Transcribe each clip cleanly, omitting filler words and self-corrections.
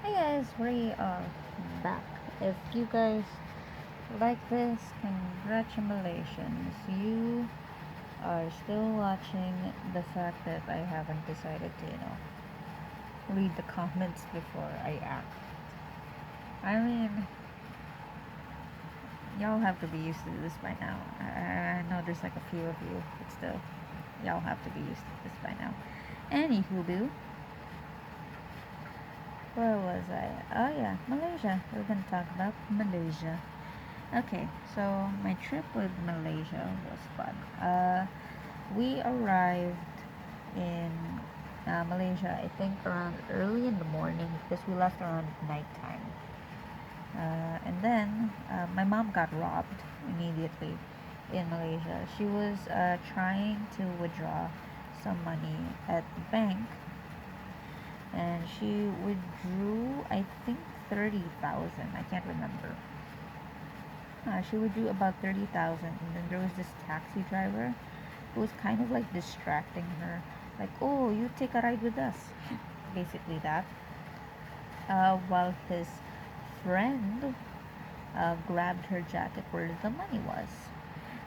Hey guys, we are back. If you guys like this, congratulations. You are still watching the fact that I haven't decided to, read the comments before I act. I mean, y'all have to be used to this by now. I know there's like a few of you, but still, y'all have to be used to this by now. Anywho, boo, where was I? Oh yeah, Malaysia. We're gonna talk about Malaysia. Okay, so my trip with Malaysia was fun. We arrived in Malaysia, I think around early in the morning because we left around nighttime. And then my mom got robbed immediately in Malaysia. She was trying to withdraw some money at the bank, and she withdrew, I think, 30,000. I can't remember. She would do about 30,000, and then there was this taxi driver who was kind of like distracting her, like, "Oh, you take a ride with us," basically that. While his friend grabbed her jacket where the money was.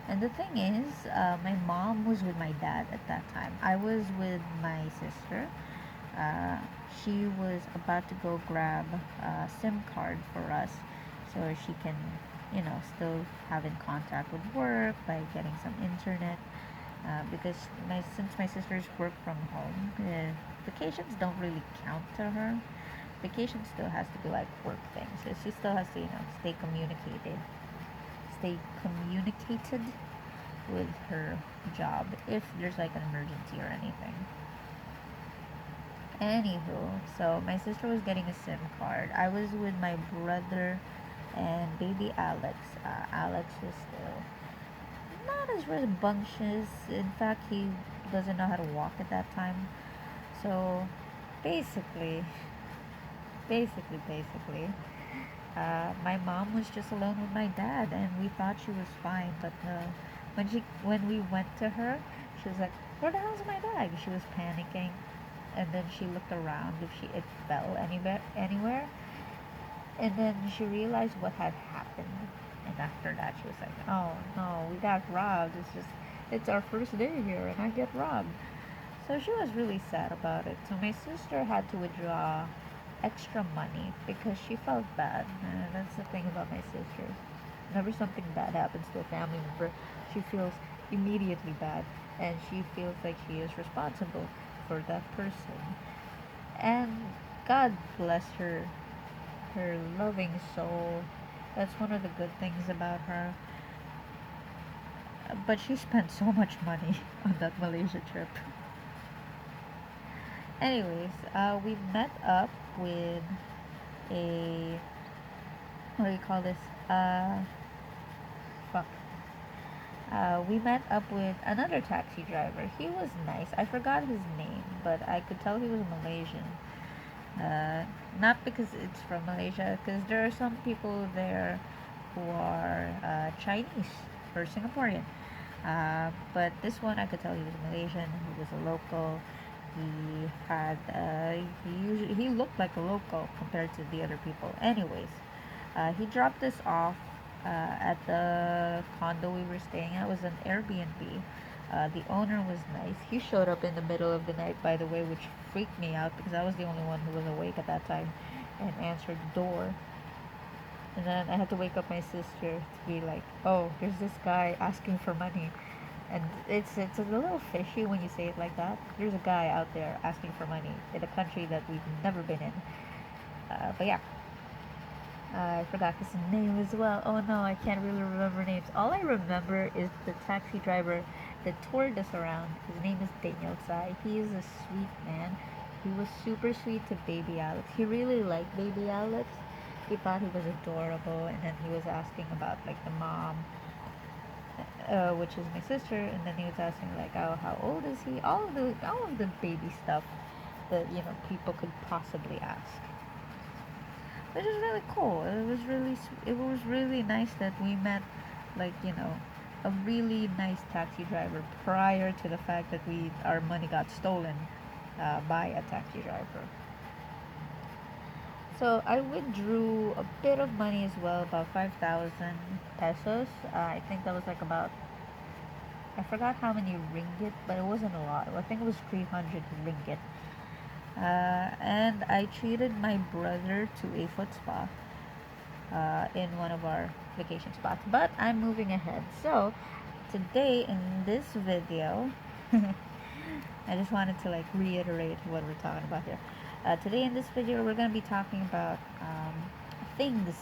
And the thing is, my mom was with my dad at that time. I was with my sister. Uh, she was about to go grab a SIM card for us so she can, still have in contact with work by getting some internet. Because since my sisters work from home, vacations don't really count to her. Vacation still has to be like work things. So she still has to, stay communicated with her job if there's like an emergency or anything. Anywho, so my sister was getting a SIM card. I was with my brother and baby Alex. Alex is still not as rambunctious. In fact, he doesn't know how to walk at that time. So basically, my mom was just alone with my dad, and we thought she was fine. But when we went to her, she was like, "Where the hell's my bag?" She was panicking, and then she looked around if it fell anywhere, and then she realized what had happened. And after that, she was like, "Oh no, we got robbed. It's our first day here, and I get robbed." So she was really sad about it. So my sister had to withdraw extra money because she felt bad. That's the thing about my sister. Whenever something bad happens to a family member, she feels immediately bad, and she feels like she is responsible for that person. And God bless her loving soul. That's one of the good things about her. But she spent so much money on that Malaysia trip. Anyways, we met up with a, what do you call this? Fuck. We met up with another taxi driver. He was nice. I forgot his name, but I could tell he was Malaysian. Not because it's from Malaysia, because there are some people there who are Chinese or Singaporean. But this one, I could tell he was Malaysian. He was a local. He looked like a local compared to the other people. Anyways, he dropped us off at the condo we were staying at. It was an Airbnb. The owner was nice. He showed up in the middle of the night, by the way, which freaked me out because I was the only one who was awake at that time and answered the door. And then I had to wake up my sister to be like, "Oh, there's this guy asking for money." And it's a little fishy when you say it like that. There's a guy out there asking for money in a country that we've never been in. But yeah, I forgot his name as well. Oh no, I can't really remember names. All I remember is the taxi driver that toured us around. His name is Daniel Tsai. He is a sweet man. He was super sweet to baby Alex. He really liked baby Alex. He thought he was adorable, and then he was asking about like the mom, which is my sister, and then he was asking like, "Oh, how old is he?" All of the baby stuff that people could possibly ask, which is really cool. It was really nice that we met, like a really nice taxi driver prior to the fact that our money got stolen by a taxi driver. So I withdrew a bit of money as well, about 5,000 pesos. I think that was like about, I forgot how many ringgit, but it wasn't a lot. I think it was 300 ringgit. And I treated my brother to a foot spa in one of our vacation spots. But I'm moving ahead. So today in this video, I just wanted to like reiterate what we're talking about here. Today in this video, we're gonna be talking about things,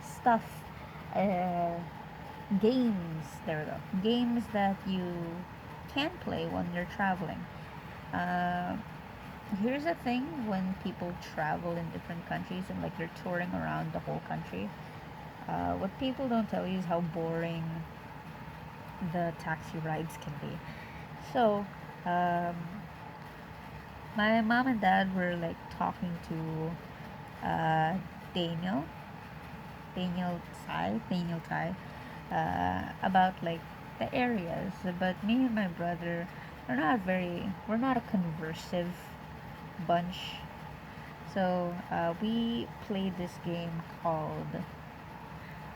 stuff, uh, games. There we go. Games that you can play when you're traveling. Uh, Here's the thing: when people travel in different countries and like they're touring around the whole country, what people don't tell you is how boring the taxi rides can be. So, um, my mom and dad were like talking to Daniel, Daniel Tai, about like the areas. But me and my brother, we're not a conversive bunch. So we played this game called.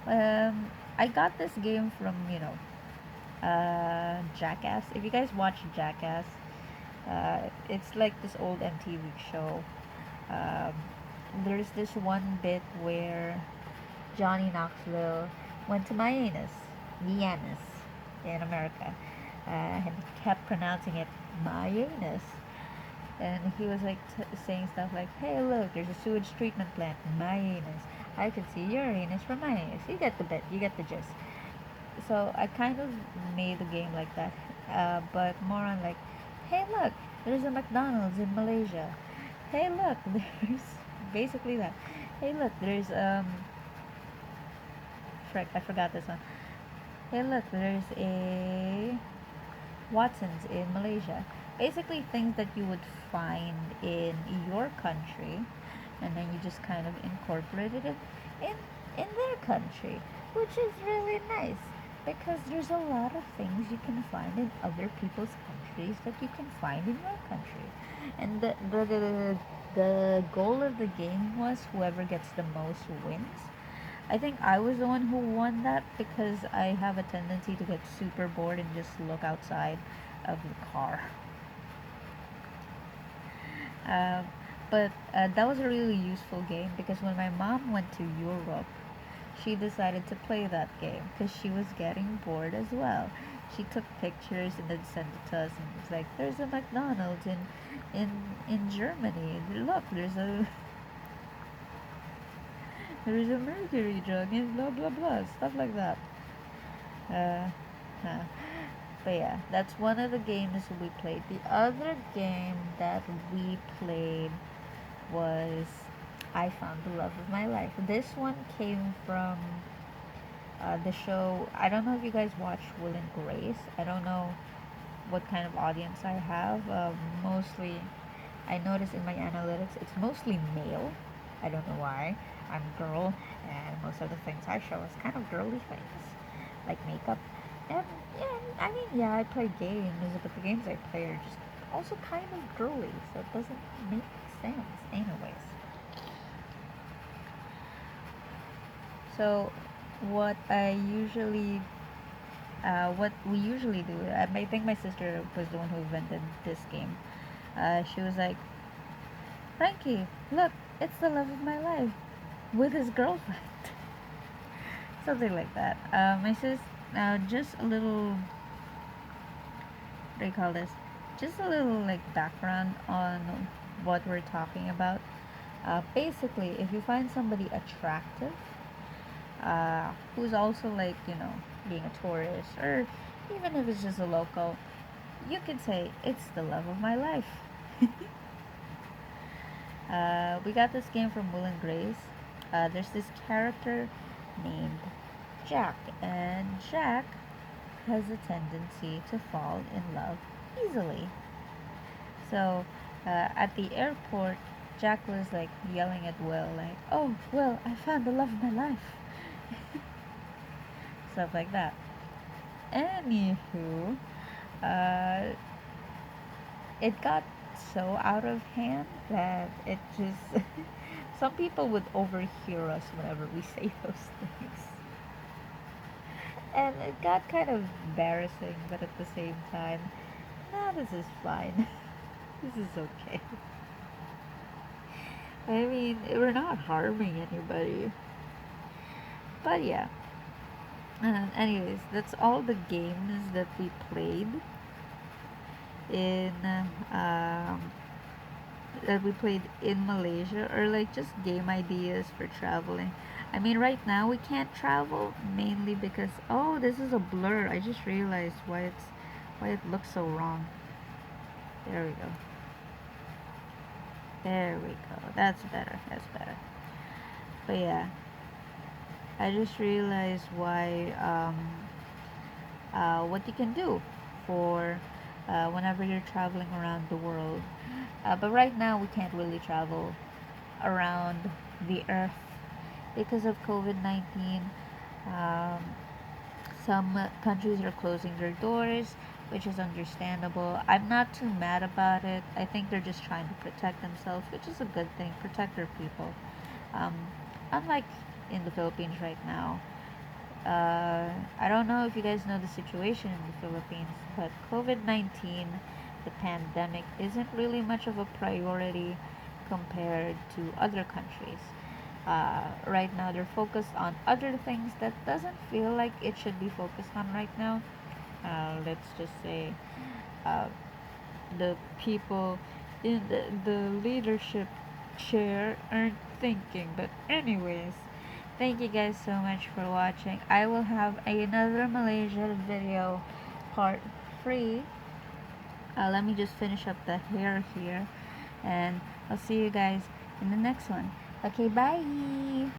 I got this game from Jackass. If you guys watch Jackass, it's like this old MTV show. Um, there's this one bit where Johnny Knoxville went to Miamis in America, and kept pronouncing it Miamis. And he was like saying stuff like, "Hey, look, there's a sewage treatment plant in my anus. I can see your anus from my anus." You get the bit, you get the gist. So I kind of made the game like that, but more on like, "Hey, look, there's a McDonald's in Malaysia. Hey, look, there's basically that. Hey, look, there's frick, I forgot this one. Hey, look, there's a Watson's in Malaysia." Basically, things that you would find in your country, and then you just kind of incorporated it in their country, which is really nice because there's a lot of things you can find in other people's countries that you can find in your country, and the goal of the game was whoever gets the most wins. I think I was the one who won that because I have a tendency to get super bored and just look outside of the car. Uh, but that was a really useful game because when my mom went to Europe, she decided to play that game because she was getting bored as well. She took pictures and then sent it to us and was like, "There's a McDonald's in Germany. Look, there's a mercury drug and blah blah blah stuff like that." Uh, huh. But yeah, that's one of the games we played. The other game that we played was I Found the Love of My Life. This one came from the show. I don't know if you guys watch Will and Grace. I don't know what kind of audience I have. Mostly, I notice in my analytics, it's mostly male. I don't know why. I'm a girl, and most of the things I show is kind of girly things, like makeup. And yeah, I mean, yeah, I play games, but the games I play are just also kind of girly, so it doesn't make sense, anyways. So, what I usually, what we usually do, I think my sister was the one who invented this game. She was like, "Frankie, look, it's the love of my life with his girlfriend." Something like that. My sis, just a little, what do you call this? Just a little like background on what we're talking about. Basically, if you find somebody attractive, who's also like, being a tourist, or even if it's just a local, you could say, "It's the love of my life." We got this game from Will and Grace. There's this character named Jack, and Jack has a tendency to fall in love easily. So, at the airport, Jack was like yelling at Will, like, "Oh, Will, I found the love of my life." Stuff like that. Anywho, uh, it got so out of hand that it just some people would overhear us whenever we say those things. And it got kind of embarrassing, but at the same time, nah, this is fine. This is okay. I mean, we're not harming anybody. But yeah. Anyways, that's all the games that we played in Malaysia, or like just game ideas for traveling. I mean, right now we can't travel mainly because, oh, this is a blur. I just realized why it looks so wrong. There we go. There we go. That's better. That's better. But yeah, I just realized why what you can do for whenever you're traveling around the world. But right now we can't really travel around the earth because of COVID-19. Um, some countries are closing their doors, which is understandable. I'm not too mad about it. I think they're just trying to protect themselves, which is a good thing. Protect their people. Um, Unlike in the Philippines right now, I don't know if you guys know the situation in the Philippines, but COVID 19, the pandemic, isn't really much of a priority compared to other countries. Right now, they're focused on other things that doesn't feel like it should be focused on right now. Let's just say uh, the people in the leadership chair aren't thinking. But anyways, thank you guys so much for watching. I will have another Malaysia video part 3. Let me just finish up the hair here, and I'll see you guys in the next one. Okay, bye.